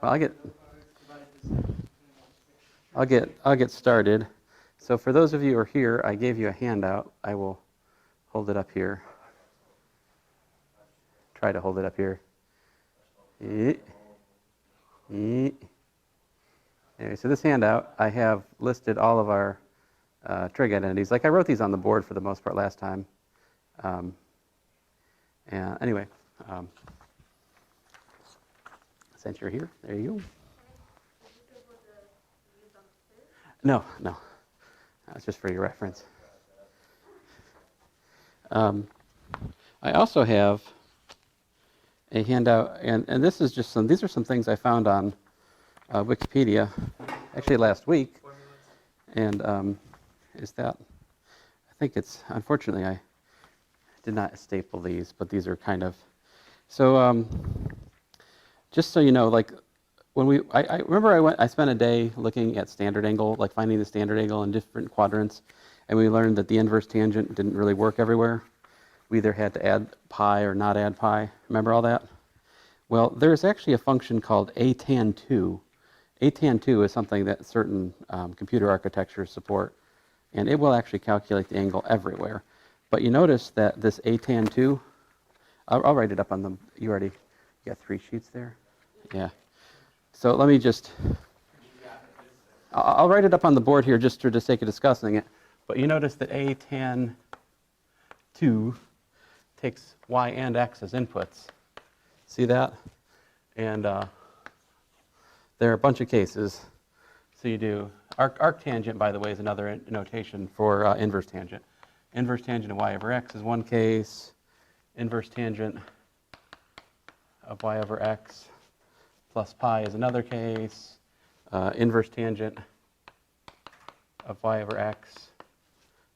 Well, I'll get started. So for those of you who are here, I gave you a handout. I will hold it up here. Try to hold it up here. Anyway, so this handout, I have listed all of our trig identities. Like I wrote these on the board for the most part last time. And anyway, since you're here, there you go. No. That's just for your reference. I also have a handout, and this is just these are some things I found on Wikipedia, actually last week. And I think it's, unfortunately, I did not staple these, but these are kind of, so just so you know, like, when I remember I spent a day looking at standard angle, like finding the standard angle in different quadrants, and we learned that the inverse tangent didn't really work everywhere. We either had to add pi or not add pi. Remember all that? Well, there's actually a function called atan2. atan2 is something that certain computer architectures support, and it will actually calculate the angle everywhere. But you notice that this atan2, I'll write it up on the, you got 3 sheets there? Yeah. So let me just, I'll write it up on the board here just for the sake of discussing it. But you notice that atan2 takes y and x as inputs. See that? And there are a bunch of cases. So you do, arctangent, by the way, is another notation for inverse tangent. Inverse tangent of y over x is one case. Inverse tangent of y over x plus pi is another case. Inverse tangent of y over x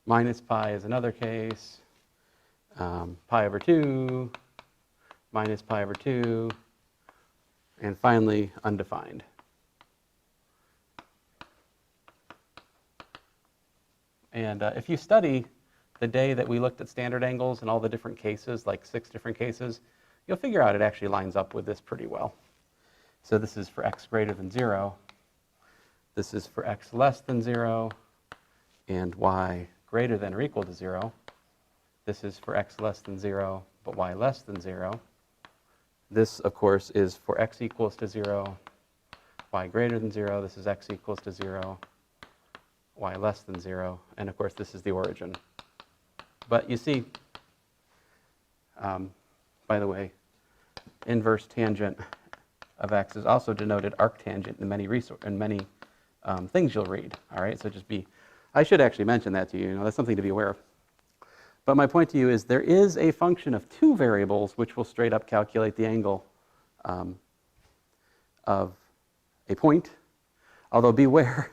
minus pi is another case. Pi over 2 minus pi over 2. And finally, undefined. And if you study the day that we looked at standard angles and all the different cases, like 6 different cases, you'll figure out it actually lines up with this pretty well. So this is for x greater than 0. This is for x less than 0 and y greater than or equal to 0. This is for x less than 0, but y less than 0. This, of course, is for x equals to 0, y greater than 0. This is x equals to 0, y less than 0. And, of course, this is the origin. But you see, by the way, inverse tangent of x is also denoted arctangent in many things you'll read. All right, so I should actually mention that to you. That's something to be aware of. But my point to you is there is a function of 2 variables which will straight up calculate the angle of a point. Although beware,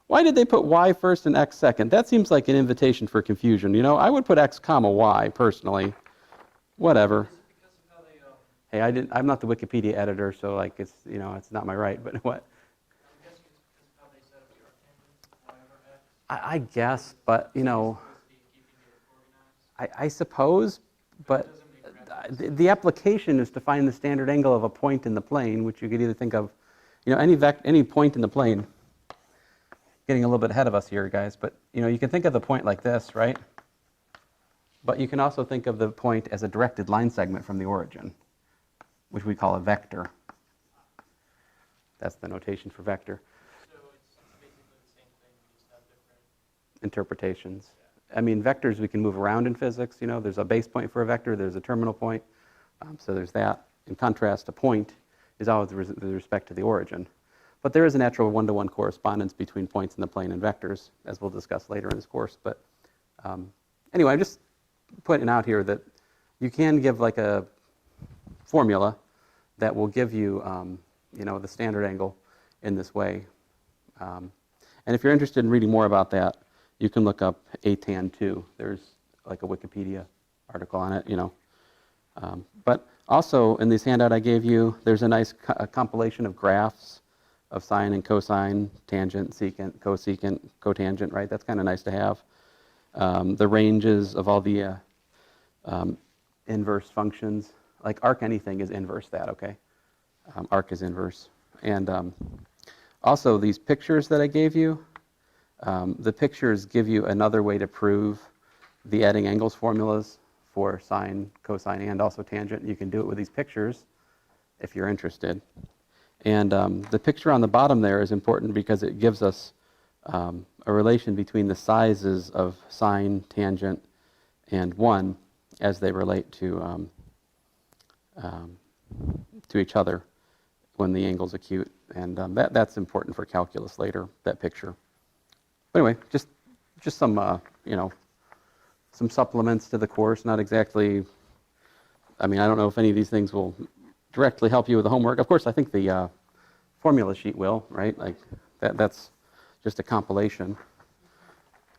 why did they put y first and x second? That seems like an invitation for confusion. I would put x comma y personally. Whatever. Hey, I'm not the Wikipedia editor, so it's not my right. But what? I guess, but I suppose, but the application is to find the standard angle of a point in the plane, which you could either think of, any point in the plane. Getting a little bit ahead of us here, guys, but you can think of the point like this, right? But you can also think of the point as a directed line segment from the origin, which we call a vector. That's the notation for vector. So it's basically the same thing, you just have different interpretations. Yeah. I mean, vectors we can move around in physics. There's a base point for a vector, there's a terminal point. So there's that. In contrast, a point is always with respect to the origin. But there is a natural one-to-one correspondence between points in the plane and vectors, as we'll discuss later in this course. But anyway, I'm just pointing out here that you can give like a formula that will give you, the standard angle in this way. And if you're interested in reading more about that, you can look up atan2. There's like a Wikipedia article on it, But also in this handout I gave you, there's a nice compilation of graphs of sine and cosine, tangent, secant, cosecant, cotangent, right? That's kind of nice to have. The ranges of all the inverse functions, like arc anything is inverse that, okay? arc is inverse. And also these pictures that I gave you, the pictures give you another way to prove the adding angles formulas for sine, cosine, and also tangent. You can do it with these pictures if you're interested. And the picture on the bottom there is important because it gives us a relation between the sizes of sine, tangent, and 1 as they relate to each other when the angle's acute. And that's important for calculus later, that picture. But anyway, just some, some supplements to the course. Not exactly, I mean, I don't know if any of these things will directly help you with the homework. Of course, I think the formula sheet will, right? Like that's just a compilation.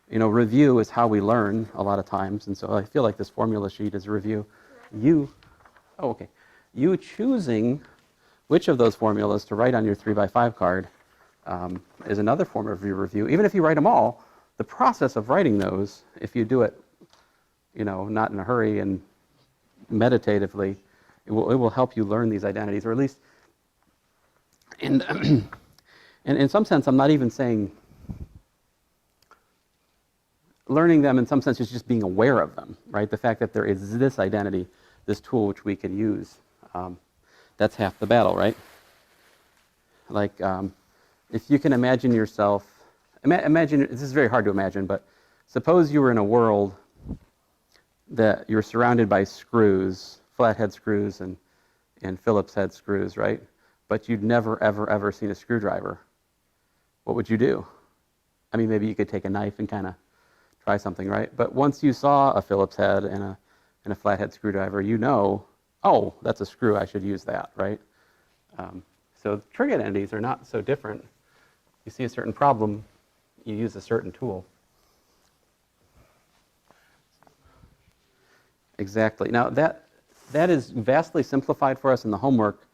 Review is how we learn a lot of times, and so I feel like this formula sheet is a review. You choosing which of those formulas to write on your 3x5 card is another form of your review. Even if you write them all, the process of writing those, if you do it, not in a hurry and meditatively, it will help you learn these identities, or at least, and in some sense, I'm not even saying learning them in some sense is just being aware of them, right? The fact that there is this identity, this tool which we can use, that's half the battle, right? Like, if you can imagine yourself, imagine, this is very hard to imagine, but suppose you were in a world that you're surrounded by screws, flathead screws and Phillips head screws, right? But you'd never, ever, ever seen a screwdriver. What would you do? I mean, maybe you could take a knife and kind of try something, right? But once you saw a Phillips head and a flathead screwdriver, oh, that's a screw, I should use that, right? So trig identities are not so different. You see a certain problem, you use a certain tool. Exactly. Now that is vastly simplified for us in the homework,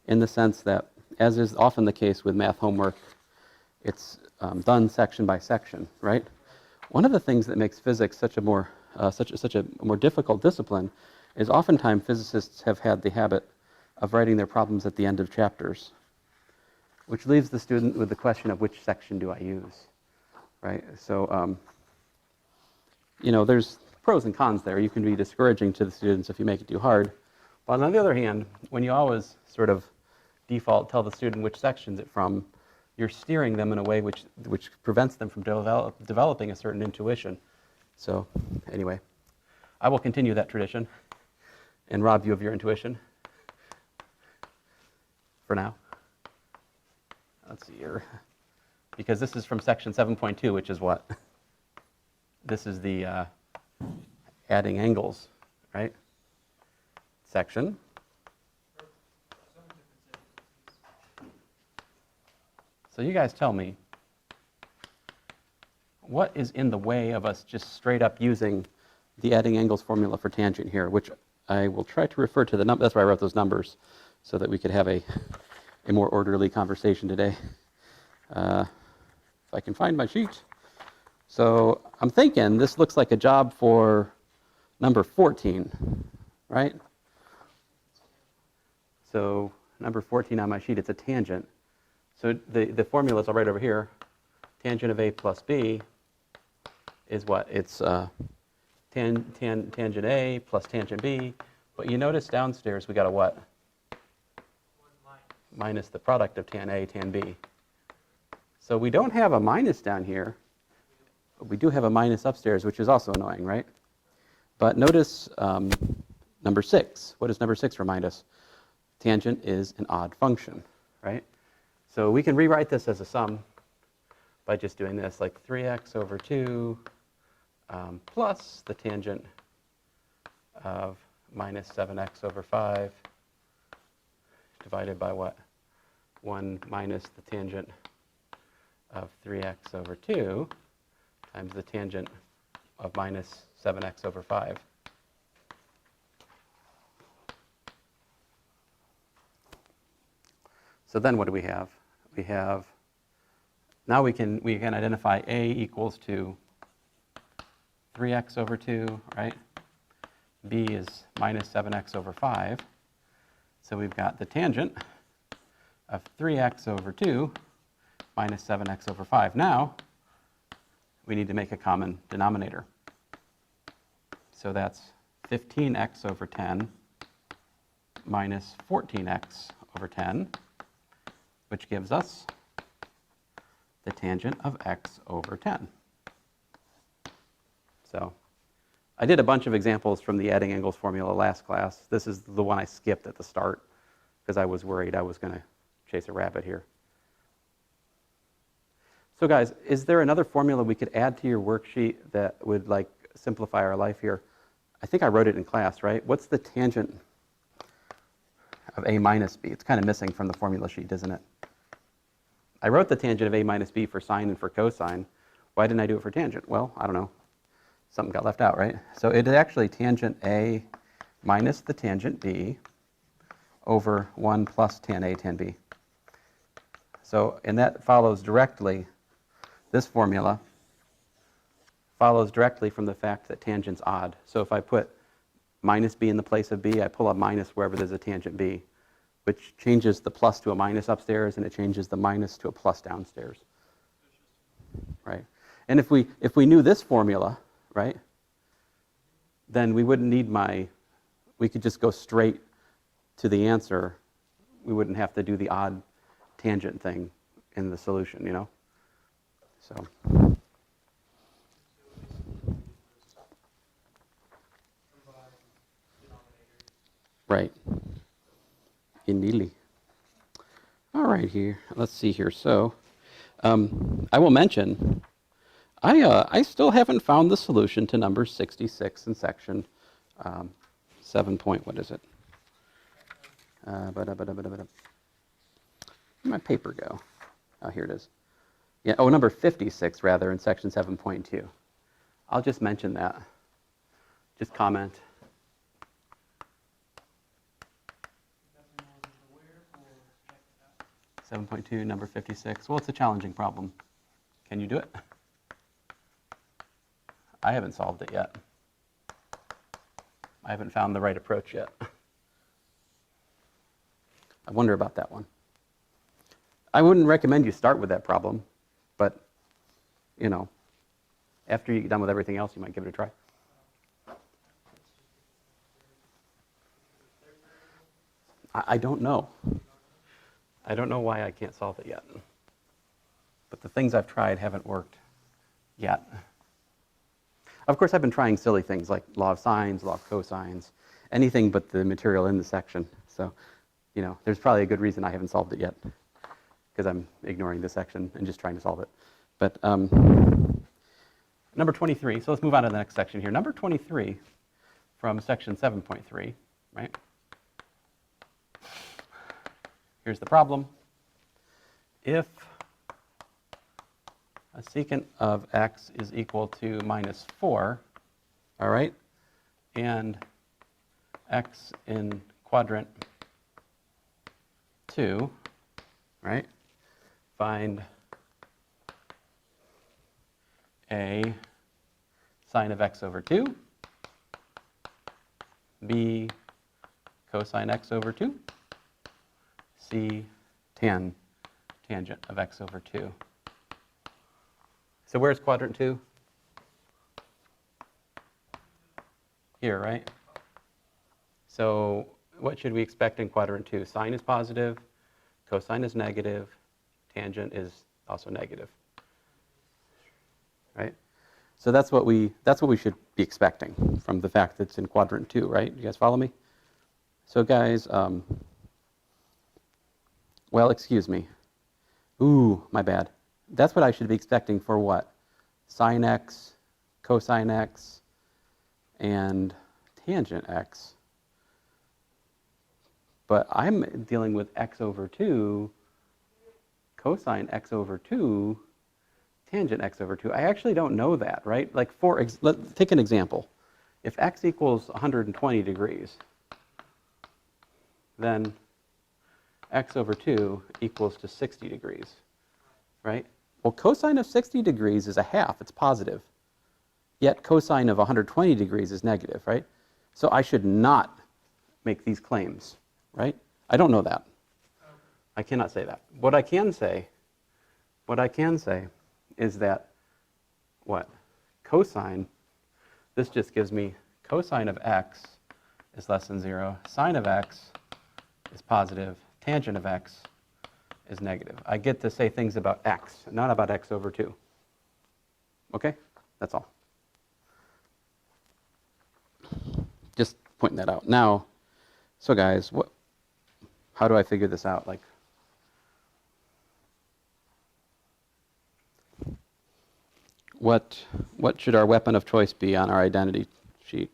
in the sense that, as is often the case with math homework, it's done section by section, right? One of the things that makes physics such a more difficult discipline is oftentimes physicists have had the habit of writing their problems at the end of chapters, which leaves the student with the question of which section do I use, right? So, there's pros and cons there. You can be discouraging to the students if you make it too hard. But on the other hand, when you always sort of default tell the student which section's it from, you're steering them in a way which prevents them from developing a certain intuition. So anyway, I will continue that tradition and rob you of your intuition for now. Let's see here. Because this is from section 7.2, which is what? This is the adding angles, right? Section. So you guys tell me, what is in the way of us just straight up using the adding angles formula for tangent here, which I will try to refer to the number. That's why I wrote those numbers, so that we could have a more orderly conversation today. If I can find my sheet. So I'm thinking this looks like a job for number 14, right? So number 14 on my sheet, it's a tangent. So the formula is all right over here. Tangent of A plus B is what? It's tangent A plus tangent B. But you notice downstairs we got a what? Minus the product of tan A, tan B. So we don't have a minus down here. But we do have a minus upstairs, which is also annoying, right? But notice number 6. What does number 6 remind us? Tangent is an odd function, right? So we can rewrite this as a sum by just doing this, like 3x over 2 plus the tangent of minus 7x over 5 divided by what? 1 minus the tangent of 3x over 2 times the tangent of minus 7x over 5. So then what do we have? We have, now we can identify A equals to 3x over 2, right? B is minus 7x over 5. So we've got the tangent of 3x over 2 minus 7x over 5. Now, we need to make a common denominator. So that's 15x over 10 minus 14x over 10, which gives us the tangent of x over 10. So I did a bunch of examples from the adding angles formula last class. This is the one I skipped at the start because I was worried I was going to chase a rabbit here. So guys, is there another formula we could add to your worksheet that would like simplify our life here? I think I wrote it in class, right? What's the tangent of a minus b? It's kind of missing from the formula sheet, isn't it? I wrote the tangent of a minus b for sine and for cosine. Why didn't I do it for tangent? Well, I don't know. Something got left out, right? So it is actually tangent a minus the tangent b over 1 plus tan a tan b. So, and that follows directly, this formula follows directly from the fact that tangent's odd. So if I put minus b in the place of b, I pull a minus wherever there's a tangent b, which changes the plus to a minus upstairs, and it changes the minus to a plus downstairs, right? And if we knew this formula, right, then we wouldn't need we could just go straight to the answer. We wouldn't have to do the odd tangent thing in the solution, you know? So. Right. Indeed. All right, here. Let's see here. So, I will mention, I still haven't found the solution to number 66 in section 7 point, what is it? Where'd my paper go? Oh, here it is. Yeah, oh, number 56, rather, in section 7.2. I'll just mention that. Just comment. 7.2, number 56. Well, it's a challenging problem. Can you do it? I haven't solved it yet. I haven't found the right approach yet. I wonder about that one. I wouldn't recommend you start with that problem, but, you know, after you get done with everything else, you might give it a try. I don't know. I don't know why I can't solve it yet. But the things I've tried haven't worked yet. Of course, I've been trying silly things like law of sines, law of cosines, anything but the material in the section. So, you know, there's probably a good reason I haven't solved it yet, because I'm ignoring this section and just trying to solve it. But number 23, so let's move on to the next section here. Number 23 from section 7.3, right? Here's the problem. If a secant of x is equal to minus 4, all right, and x in quadrant 2, right, find a sine of x over 2, b cosine x over 2, c tangent of x over 2. So where's quadrant 2? Here, right? So what should we expect in quadrant 2? Sine is positive, cosine is negative, tangent is also negative. Right? So that's what we should be expecting from the fact that it's in quadrant 2, right? You guys follow me? So guys, well, excuse me. Ooh, my bad. That's what I should be expecting for what? Sine x, cosine x, and tangent x. But I'm dealing with x over 2, cosine x over 2, tangent x over 2. I actually don't know that, right? Like, let's take an example. If x equals 120 degrees, then x over 2 equals to 60 degrees, right? Well, cosine of 60 degrees is a half, it's positive. Yet cosine of 120 degrees is negative, right? So I should not make these claims, right? I don't know that. I cannot say that. What I can say is that what? Cosine, this just gives me cosine of x is less than 0, sine of x is positive, tangent of x is negative. I get to say things about x, not about x over 2. Okay? That's all. Just pointing that out. Now, so guys, how do I figure this out? Like, what should our weapon of choice be on our identity sheet?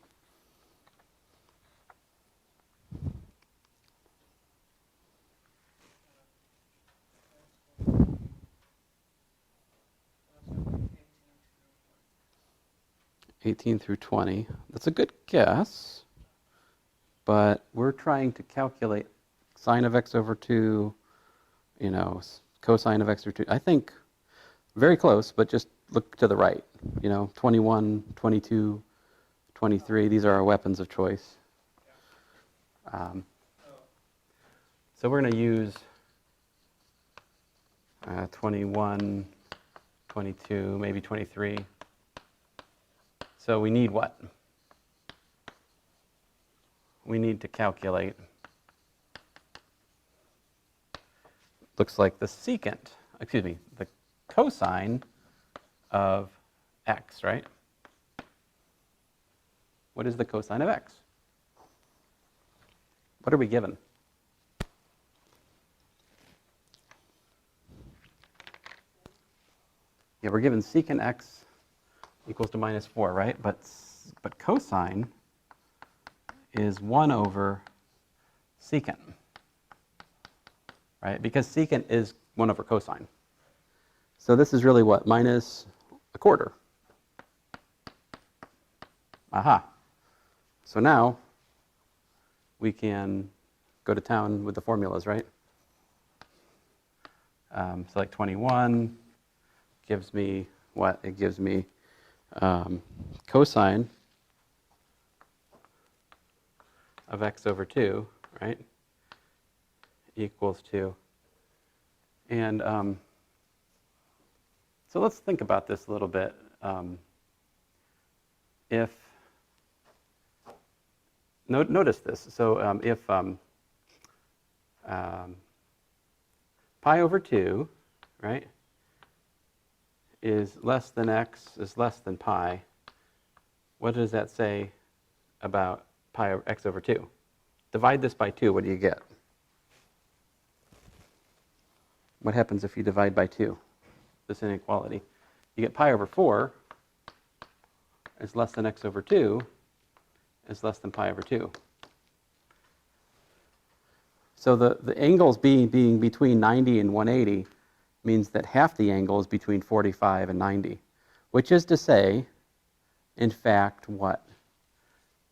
(18 through 20). That's a good guess, but we're trying to calculate sine of x over 2, you know, cosine of x over 2. I think very close, but just look to the right. You know, 21, 22, 23, these are our weapons of choice. So we're going to use 21, 22, maybe 23. So we need what? We need to calculate, looks like the the cosine of x, right? What is the cosine of x? What are we given? Yeah, we're given secant x equals to minus 4, right? But cosine is 1 over secant, right? Because secant is 1 over cosine. So this is really what? Minus a quarter. Aha. So now we can go to town with the formulas, right? So like 21 gives me what? It gives me cosine of x over 2, right, equals 2. And so let's think about this a little bit. Notice this. So if pi over 2, right, is less than x is less than pi, what does that say about pi over x over 2? Divide this by 2, what do you get? What happens if you divide by 2, this inequality? You get pi over 4 is less than x over 2 is less than pi over 2. So the angles being between 90 and 180 means that half the angle is between 45 and 90, which is to say, in fact, what?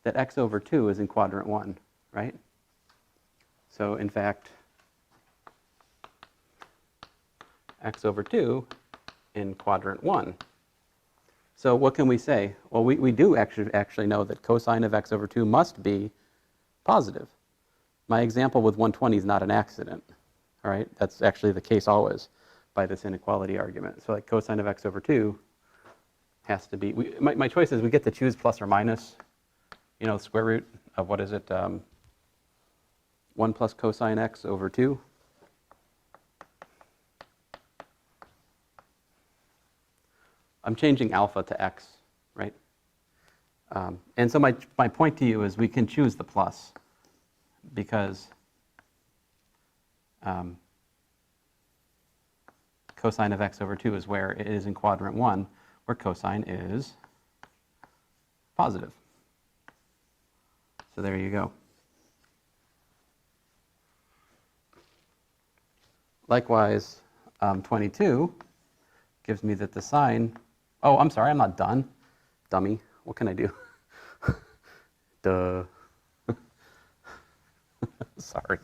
That x over 2 is in quadrant 1, right? So, in fact, x over 2 in quadrant 1. So what can we say? Well, we do actually know that cosine of x over 2 must be positive. My example with 120 is not an accident, all right? That's actually the case always by this inequality argument. So like cosine of x over 2 has to be, my choice is we get to choose plus or minus, you know, square root of what is it, 1 plus cosine x over 2. I'm changing alpha to x, right? And so my point to you is we can choose the plus because cosine of x over 2 is where it is in quadrant 1, where cosine is positive. So there you go. Likewise, 22 gives me that the sine, oh, I'm sorry, I'm not done. Dummy, what can I do? Duh. Sorry.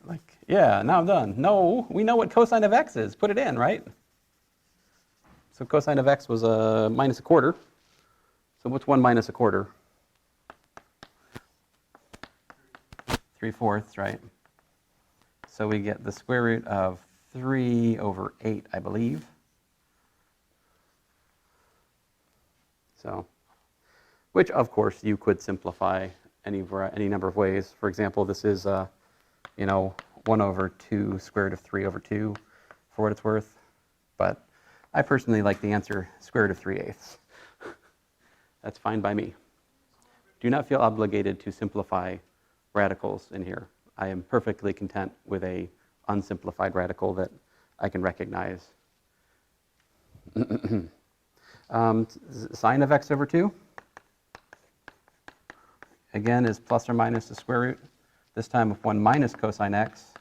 Like, yeah, now I'm done. No, we know what cosine of x is. Put it in, right? So cosine of x was minus a quarter. So what's 1 minus a quarter? 3/4, right? So we get the square root of 3 over 8, I believe. So, which of course you could simplify any number of ways. For example, this is, 1 over 2 square root of 3 over 2 for what it's worth. But I personally like the answer square root of 3/8. That's fine by me. Do not feel obligated to simplify radicals in here. I am perfectly content with a unsimplified radical that I can recognize. Sine of x over 2, again, is plus or minus the square root, this time of 1 minus cosine x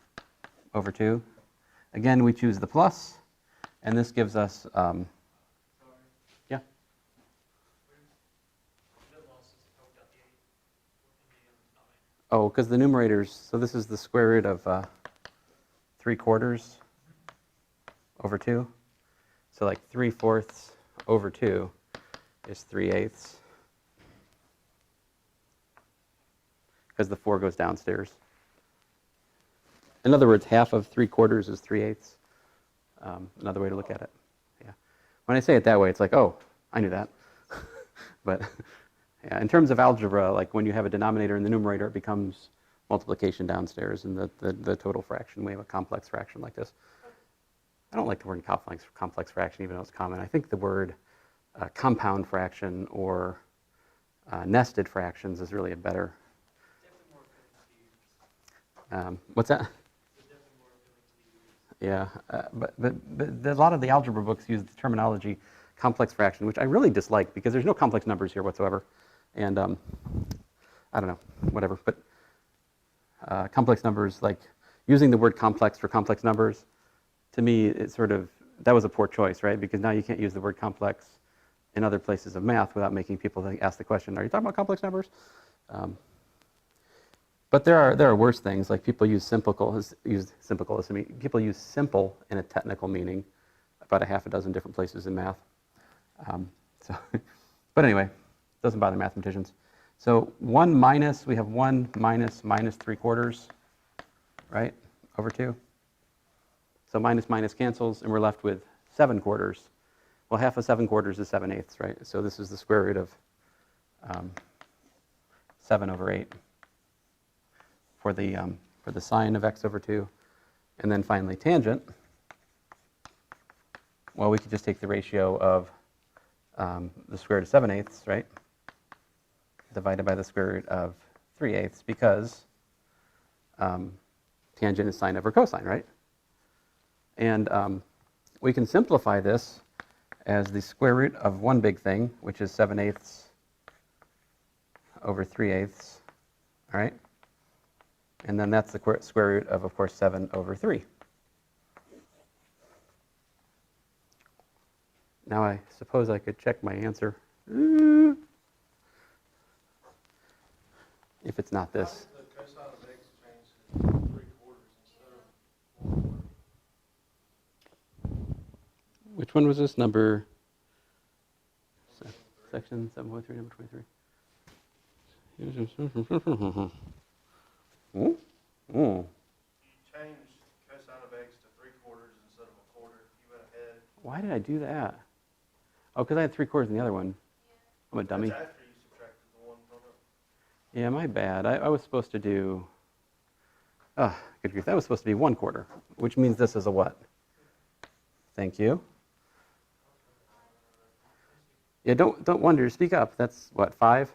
over 2. Again, we choose the plus, and this gives us, yeah? Oh, because the numerators, so this is the square root of 3/4 over 2. So like 3/4 over 2 is 3/8. Because the 4 goes downstairs. In other words, half of 3/4 is 3/8. Another way to look at it. Yeah. When I say it that way, it's like, oh, I knew that. But yeah, in terms of algebra, like when you have a denominator in the numerator, it becomes multiplication downstairs in the total fraction. We have a complex fraction like this. I don't like the word complex fraction, even though it's common. I think the word compound fraction or nested fractions is really a better. What's that? Yeah, but a lot of the algebra books use the terminology complex fraction, which I really dislike because there's no complex numbers here whatsoever. And I don't know, whatever. But complex numbers, like using the word complex for complex numbers, to me, it's sort of, that was a poor choice, right? Because now you can't use the word complex in other places of math without making people ask the question, are you talking about complex numbers? But there are worse things, like people use simple in a technical meaning about a half a dozen different places in math. But anyway, doesn't bother mathematicians. So 1 minus, we have 1 minus 3/4, right, over 2. So minus minus cancels, and we're left with 7/4. Well, half of 7/4 is 7/8, right? So this is the square root of 7 over 8 for the sine of x over 2. And then finally tangent. Well, we could just take the ratio of the square root of 7/8, right, divided by the square root of 3/8, because tangent is sine over cosine, right? And we can simplify this as the square root of one big thing, which is 7/8 over 3/8, all right? And then that's the square root of course, 7 over 3. Now I suppose I could check my answer. If it's not this. The cosine of x changes to 3/4 instead of 1/4. Which one was this? Number section 7.3, number 23. You changed cosine of x to 3/4 instead of 1/4. You went ahead. Why did I do that? Oh, because I had 3/4 in the other one. I'm a dummy. That's after you subtracted the 1 from it. Yeah, my bad. I was supposed to do, good grief, that was supposed to be 1/4, which means this is a what? Thank you. Yeah, don't wonder, speak up. That's what, 5?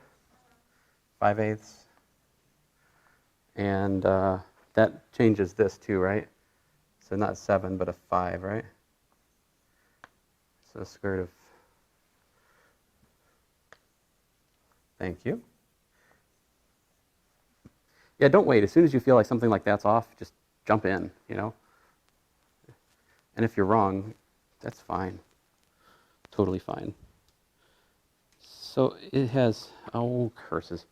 5/8. And that changes this too, right? So not 7, but a 5, right? So square root of, thank you. Yeah, don't wait. As soon as you feel like something like that's off, just jump in, you know? And if you're wrong, that's fine. Totally fine. So it has, oh, curses.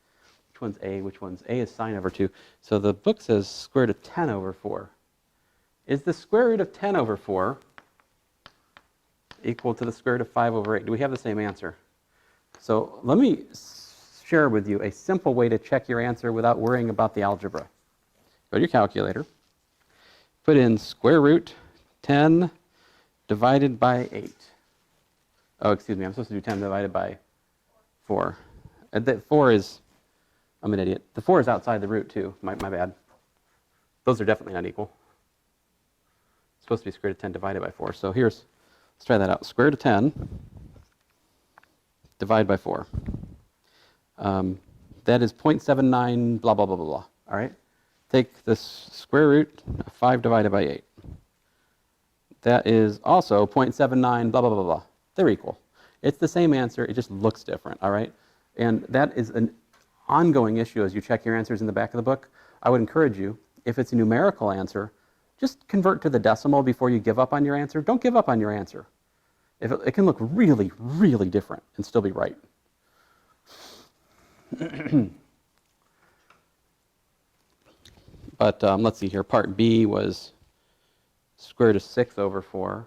Which one's A? Which one's A is sine over 2. So the book says square root of 10 over 4. Is the square root of 10 over 4 equal to the square root of 5 over 8? Do we have the same answer? So let me share with you a simple way to check your answer without worrying about the algebra. Go to your calculator. put in square root 10 divided by 8. Oh, excuse me, I'm supposed to do 10 divided by 4. That 4 is, I'm an idiot. The 4 is outside the root too, my bad. Those are definitely not equal. It's supposed to be square root of 10 divided by 4. So let's try that out. Square root of 10 divided by 4. That is 0.79 blah, blah, blah, blah, blah. All right? Take the square root of 5 divided by 8. That is also 0.79 blah, blah, blah, blah. They're equal. It's the same answer. It just looks different. All right? And that is an ongoing issue as you check your answers in the back of the book. I would encourage you, if it's a numerical answer, just convert to the decimal before you give up on your answer. Don't give up on your answer. It can look really, really different and still be right. But let's see here. Part B was square root of 6 over 4.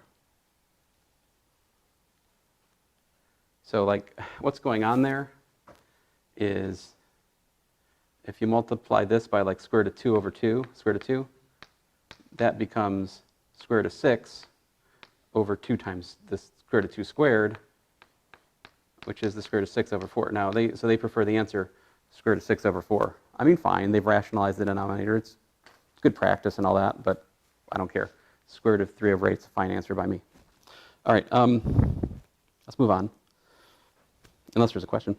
So like what's going on there is if you multiply this by like square root of 2 over 2, square root of 2, that becomes square root of 6 over 2 times the square root of 2 squared, which is the square root of 6 over 4. Now, so they prefer the answer square root of 6 over 4. I mean, fine, they've rationalized the denominator. It's good practice and all that, but I don't care. Square root of 3 over 8 is a fine answer by me. All right, let's move on, unless there's a question.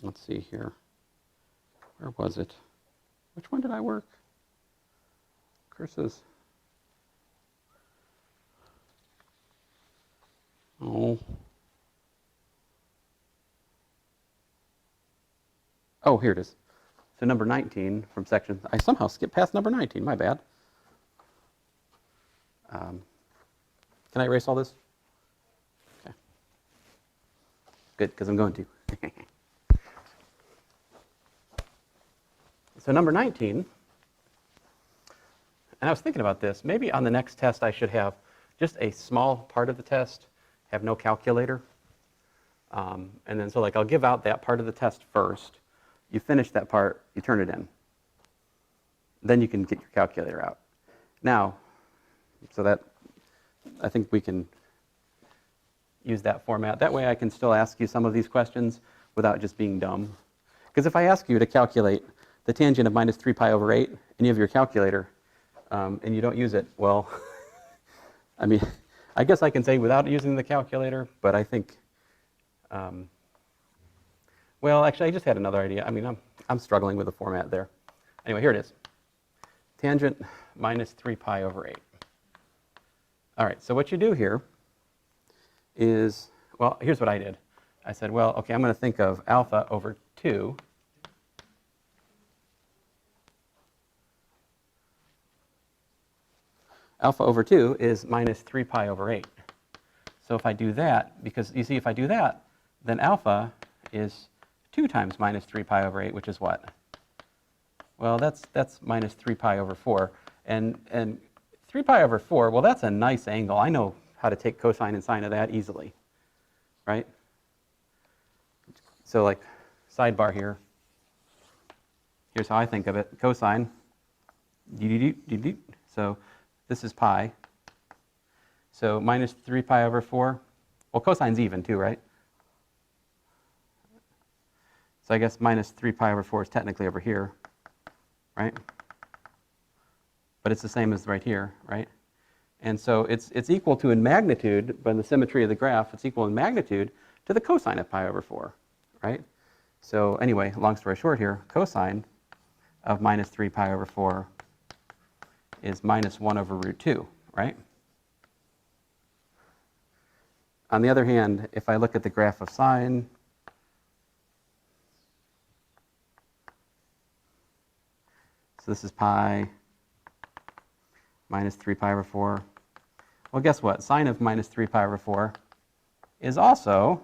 Let's see here. Where was it? Which one did I work? Curses. Oh. Oh, here it is. So number 19 from section. I somehow skipped past number 19. My bad. Can I erase all this? Okay. Good, because I'm going to. So number 19, and I was thinking about this, maybe on the next test I should have just a small part of the test, have no calculator. And then so like I'll give out that part of the test first. You finish that part, you turn it in. Then you can get your calculator out. Now, so that, I think we can use that format. That way I can still ask you some of these questions without just being dumb. Because if I ask you to calculate the tangent of minus 3 pi over 8, and you have your calculator, and you don't use it, well, I mean, I guess I can say without using the calculator, but I think, well, actually, I just had another idea. I mean, I'm struggling with the format there. Anyway, here it is. Tangent minus 3 pi over 8. All right, so what you do here is, well, here's what I did. I said, well, okay, I'm going to think of alpha over 2 alpha over 2 is minus 3 pi over 8. So if I do that, because you see if I do that, then alpha is 2 times minus 3 pi over 8, which is what? Well, that's minus 3 pi over 4. And 3 pi over 4, well, that's a nice angle. I know how to take cosine and sine of that easily, right? So like sidebar here, here's how I think of it. Cosine, so this is pi. So minus 3 pi over 4. Well, cosine's even too, right? So I guess minus 3 pi over 4 is technically over here, right? But it's the same as right here, right? And so it's equal to in magnitude, by the symmetry of the graph, it's equal in magnitude to the cosine of pi over 4, right? So anyway, long story short here, cosine of minus 3 pi over 4 is minus 1 over root 2, right? On the other hand, if I look at the graph of sine, so this is pi minus 3 pi over 4. Well, guess what? Sine of minus 3 pi over 4 is also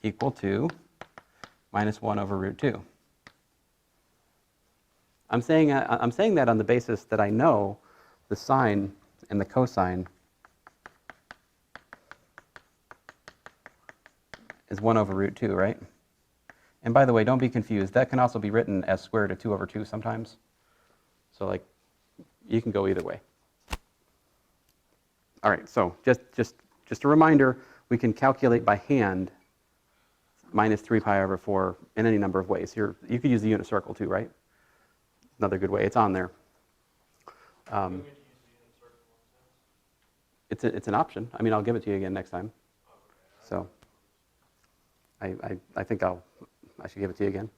equal to minus 1 over root 2. I'm saying that on the basis that I know the sine and the cosine is 1 over root 2, right? And by the way, don't be confused. That can also be written as square root of 2 over 2 sometimes. So like, you can go either way. All right, so just a reminder, we can calculate by hand minus 3 pi over 4 in any number of ways. You could use the unit circle too, right? Another good way. It's on there. We get to use the unit circle instead. It's an option. I mean, I'll give it to you again next time. So I think I should give it to you again.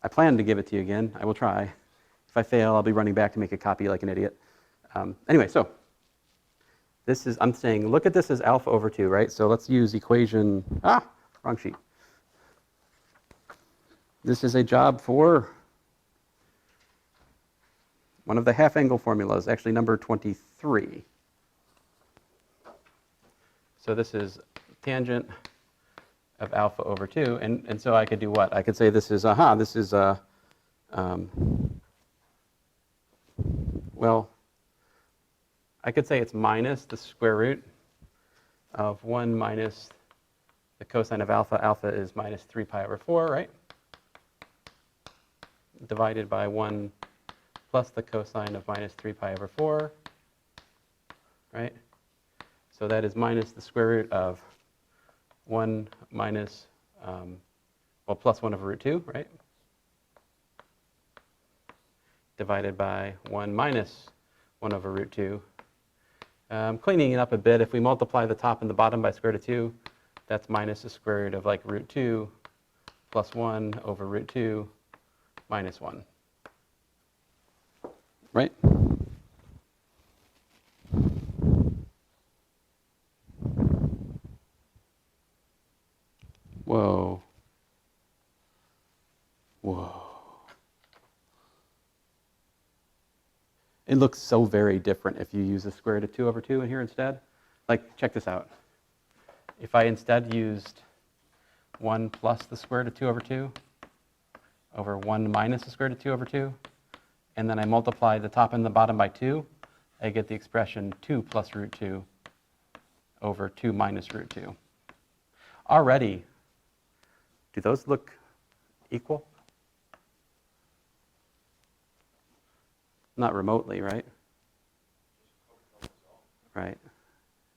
I plan to give it to you again. I will try. If I fail, I'll be running back to make a copy like an idiot. Anyway, so this is, I'm saying, look at this as alpha over 2, right? So let's use equation, wrong sheet. This is a job for one of the half-angle formulas, actually number 23. So this is tangent of alpha over 2, and so I could do what? I could say this is, well, I could say it's minus the square root of 1 minus the cosine of alpha. Alpha is minus 3 pi over 4, right? Divided by 1 plus the cosine of minus 3 pi over 4, right? So that is minus the square root of 1 minus, plus 1 over root 2, right? Divided by 1 minus 1 over root 2. Cleaning it up a bit, if we multiply the top and the bottom by square root of 2, that's minus the square root of like root 2 plus 1 over root 2 minus 1. Right? Whoa. Whoa. It looks so very different if you use the square root of 2 over 2 in here instead. Like, check this out. If I instead used 1 plus the square root of 2 over 2 over 1 minus the square root of 2 over 2, and then I multiply the top and the bottom by 2, I get the expression 2 plus root 2 over 2 minus root 2. Already, do those look equal? Not remotely, right? Right.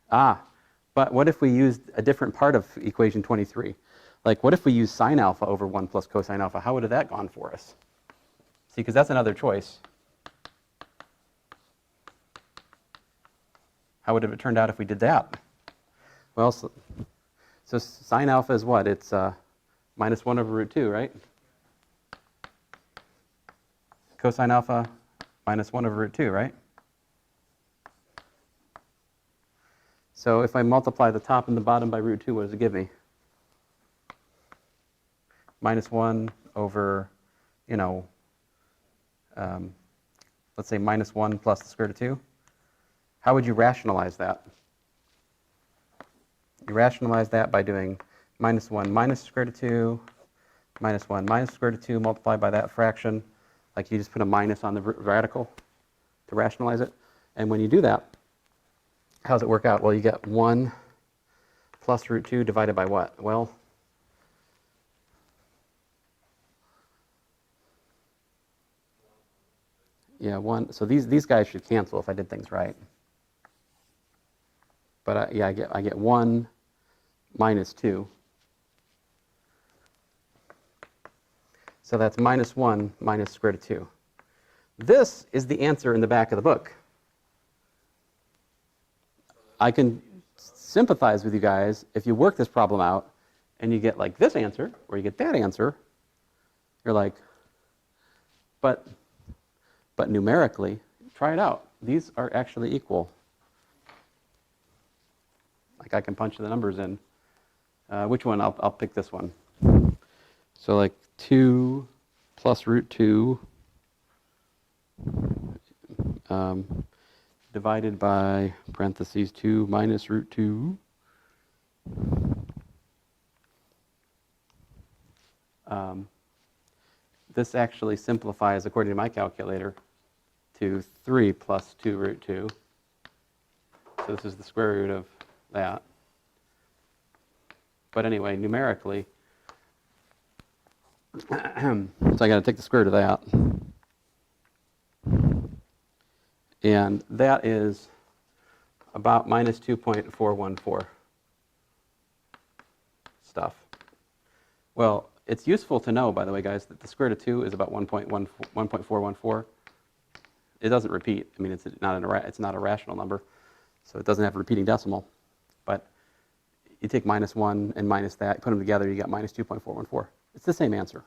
But what if we used a different part of equation 23? Like, what if we use sine alpha over 1 plus cosine alpha? How would have that gone for us? See, because that's another choice. How would it have turned out if we did that? Well, so sine alpha is what? It's minus 1 over root 2, right? Cosine alpha minus 1 over root 2, right? So if I multiply the top and the bottom by root 2, what does it give me? Minus 1 over, let's say minus 1 plus the square root of 2. How would you rationalize that? You rationalize that by doing minus 1 minus the square root of 2, minus 1 minus the square root of 2 multiplied by that fraction. Like you just put a minus on the radical to rationalize it. And when you do that, how does it work out? Well, you get 1 plus root 2 divided by what? Well, yeah, 1. So these guys should cancel if I did things right. But yeah, I get 1 minus 2. So that's minus 1 minus square root of 2. This is the answer in the back of the book. I can sympathize with you guys if you work this problem out and you get like this answer or you get that answer. You're like, but numerically, try it out. These are actually equal. Like I can punch the numbers in. Which one? I'll pick this one. So like 2 plus root 2 divided by parentheses 2 minus root 2. This actually simplifies, according to my calculator, to 3 plus 2 root 2. So this is the square root of that. But anyway, numerically, So I got to take the square root of that. And that is about minus 2.414 stuff. Well, it's useful to know, by the way, guys, that the square root of 2 is about 1.414. It doesn't repeat. I mean, it's not a rational number, so it doesn't have a repeating decimal. But you take minus 1 and minus that, put them together, you get minus 2.414. It's the same answer.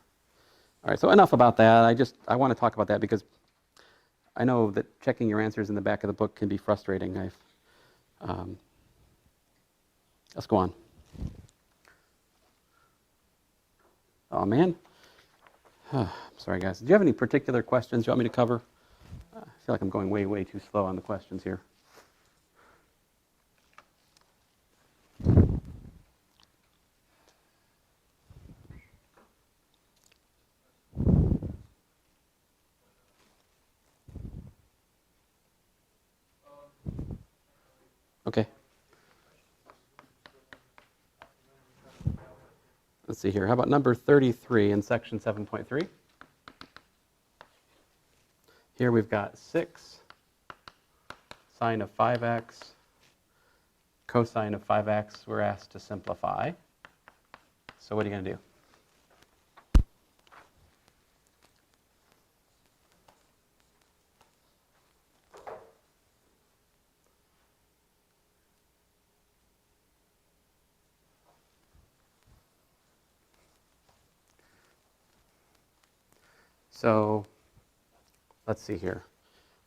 All right, so enough about that. I want to talk about that because I know that checking your answers in the back of the book can be frustrating. Let's go on. Oh, man. Sorry, guys. Do you have any particular questions you want me to cover? I feel like I'm going way, way too slow on the questions here. Okay. Let's see here. How about number 33 in section 7.3? Here we've got 6 sine of 5x, cosine of 5x. We're asked to simplify. So what are you going to do? So let's see here.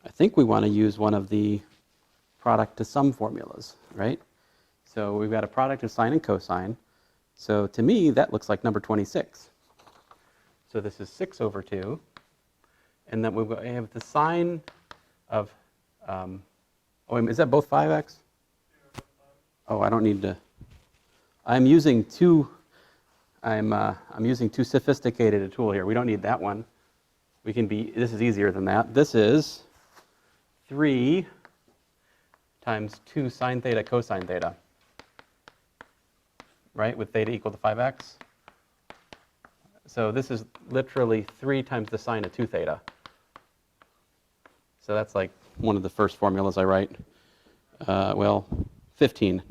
I think we want to use one of the product to sum formulas, right? So we've got a product of sine and cosine. So to me, that looks like number 26. So this is 6 over 2. And then we have the sine of, is that both 5x? Oh, I don't need to. I'm using too sophisticated a tool here. We don't need that one. This is easier than that. This is 3 times 2 sine theta cosine theta, right, with theta equal to 5x. So this is literally 3 times the sine of 2 theta. So that's like one of the first formulas I write. 15.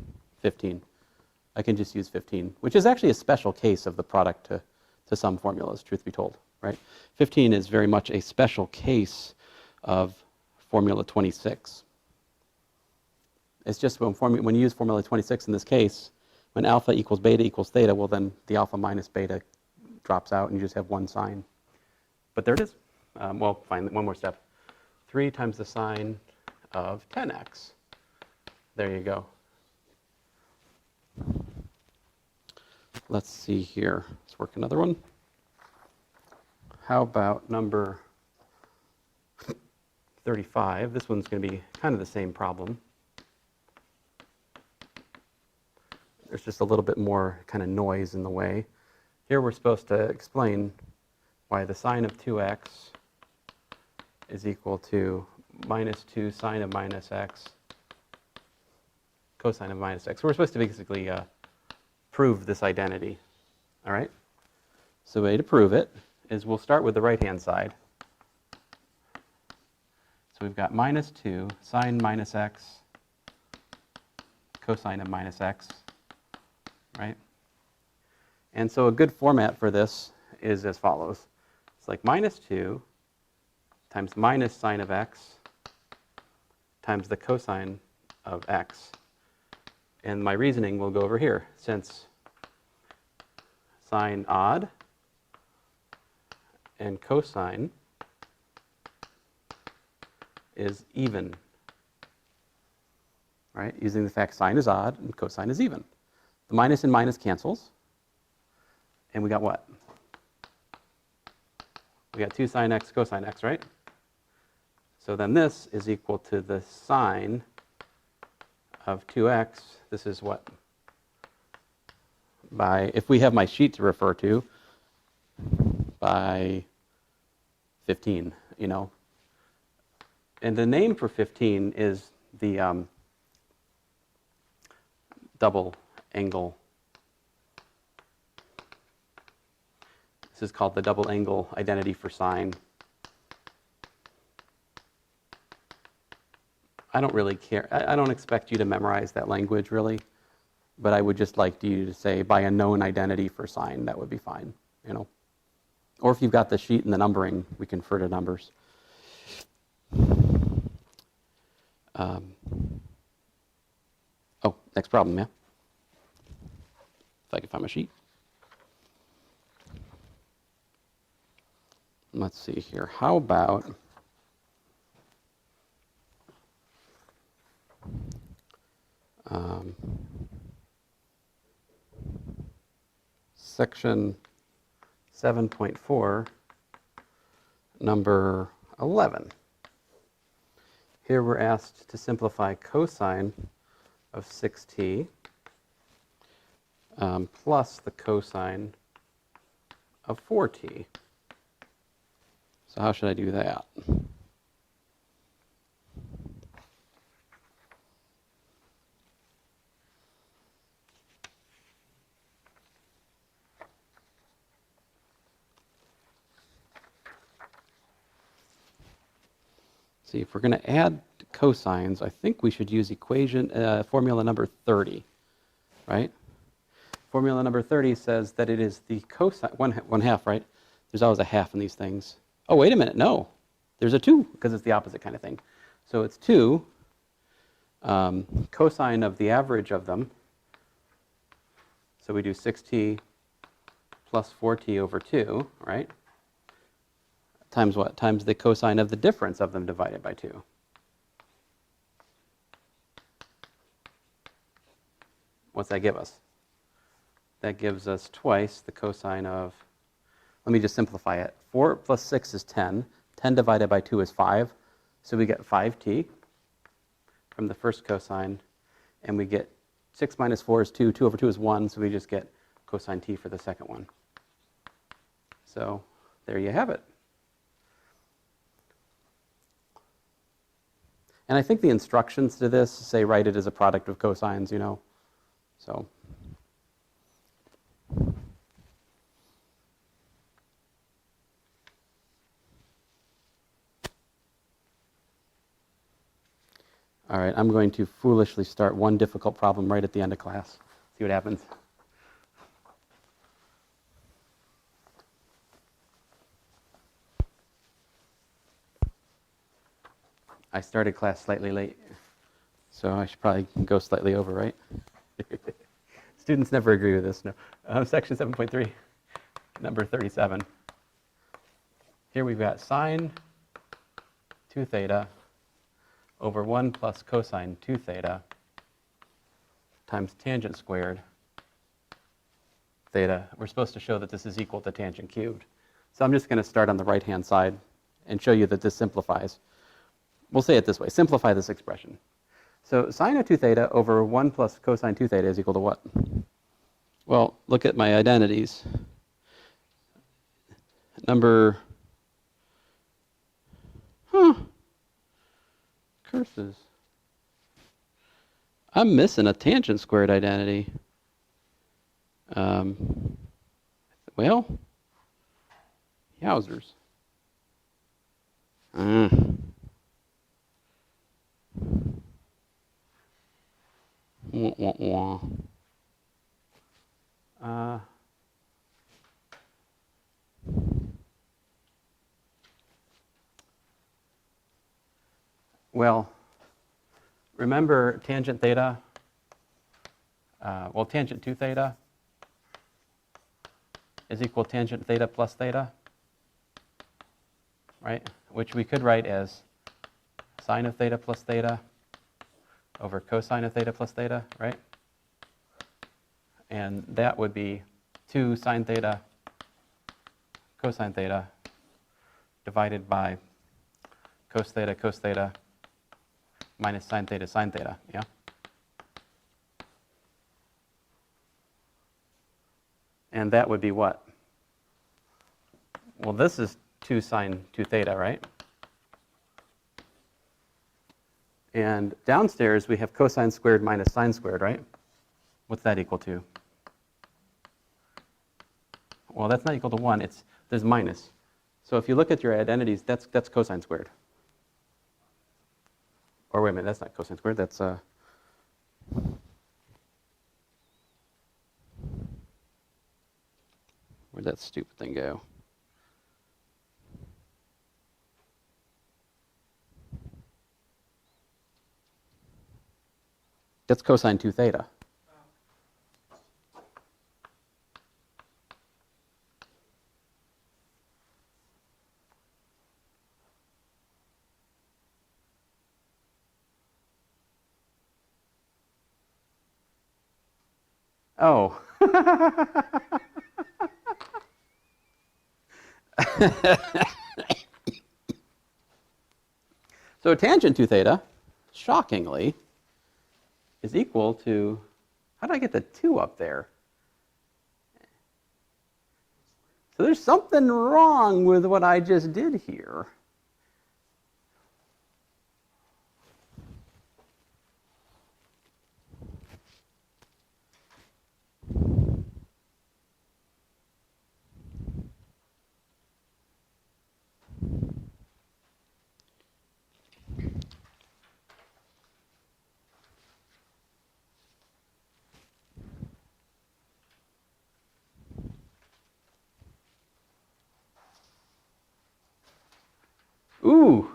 I can just use 15, which is actually a special case of the product to sum formulas, truth be told, right? 15 is very much a special case of formula 26. It's just when you use formula 26 in this case, when alpha equals beta equals theta, well then the alpha minus beta drops out and you just have one sign. But there it is. Fine, one more step. 3 times the sine of 10x. There you go. Let's see here. Let's work another one. How about number 35? This one's going to be kind of the same problem. There's just a little bit more kind of noise in the way. Here we're supposed to explain why the sine of 2x is equal to minus 2 sine of minus x cosine of minus x. So we're supposed to basically prove this identity. All right? So the way to prove it is we'll start with the right-hand side. So we've got minus 2 sine minus x cosine of minus x, right? And so a good format for this is as follows. It's like minus 2 times minus sine of x times the cosine of x. And my reasoning will go over here. Since sine odd and cosine is even, right? Using the fact sine is odd and cosine is even. The minus and minus cancels. And we got what? We got 2 sine x cosine x, right? So then this is equal to the sine of 2x. This is what? If we have my sheet to refer to, by 15, you know. And the name for 15 is the double angle This is called the double angle identity for sine. I don't really care. I don't expect you to memorize that language, really. But I would just like you to say, by a known identity for sine, that would be fine, you know. Or if you've got the sheet and the numbering, we can refer to numbers. Oh, next problem, yeah? If I can find my sheet. Let's see here. How about section 7.4, number 11. Here we're asked to simplify cosine of 6t plus the cosine of 4t. So how should I do that? See, if we're going to add cosines, I think we should use formula number 30, right? Formula number 30 says that it is the cosine, one half, right? There's always a half in these things. Oh, wait a minute, no. There's a 2, because it's the opposite kind of thing. So it's 2 cosine of the average of them. So we do 6t plus 4t over 2, right? Times what? Times the cosine of the difference of them divided by 2. What's that give us? That gives us twice the cosine of, let me just simplify it. 4 plus 6 is 10. 10 divided by 2 is 5. So we get 5t from the first cosine. And we get 6 minus 4 is 2. 2 over 2 is 1. So we just get cosine t for the second one. So there you have it. And I think the instructions to this say write it as a product of cosines, you know. So. All right, I'm going to foolishly start one difficult problem right at the end of class. See what happens. I started class slightly late, so I should probably go slightly over, right? Students never agree with this, no. Section 7.3, number 37. Here we've got sine 2 theta over 1 plus cosine 2 theta times tangent squared theta. We're supposed to show that this is equal to tangent cubed. So I'm just going to start on the right-hand side and show you that this simplifies. We'll say it this way, simplify this expression. So sine of 2 theta over 1 plus cosine 2 theta is equal to what? Well, look at my identities. Number, curses. I'm missing a tangent squared identity. Well, yowzers. Wah, wah, wah. Well, remember tangent theta? Tangent 2 theta is equal to tangent theta plus theta, right? Which we could write as sine of theta plus theta over cosine of theta plus theta, right? And that would be 2 sine theta cosine theta divided by cos theta minus sine theta, yeah? And that would be what? Well, this is 2 sine 2 theta, right? And downstairs, we have cosine squared minus sine squared, right? What's that equal to? Well, that's not equal to 1. It's There's minus. So if you look at your identities, that's cosine squared. Or wait a minute, that's not cosine squared, that's where'd that stupid thing go? That's cosine 2 theta. Oh. So tangent 2 theta, shockingly, is equal to, how did I get the 2 up there? So there's something wrong with what I just did here. Ooh,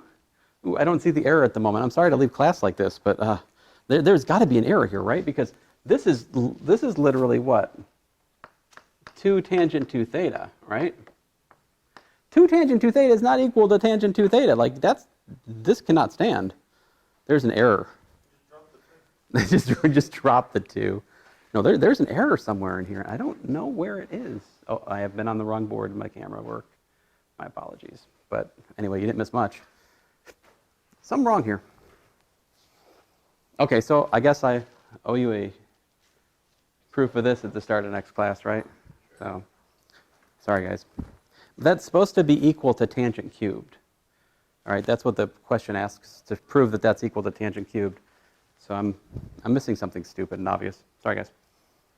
I don't see the error at the moment. I'm sorry to leave class like this, but there's got to be an error here, right? Because this is literally what? 2 tangent 2 theta, right? 2 tangent 2 theta is not equal to tangent 2 theta. Like this cannot stand. There's an error. Just drop the 2. No, there's an error somewhere in here. I don't know where it is. Oh, I have been on the wrong board in my camera work. My apologies. But anyway, you didn't miss much. Something wrong here. Okay, so I guess I owe you a proof of this at the start of next class, right? So, sorry guys. That's supposed to be equal to tangent cubed. All right, that's what the question asks, to prove that that's equal to tangent cubed. So I'm missing something stupid and obvious. Sorry guys.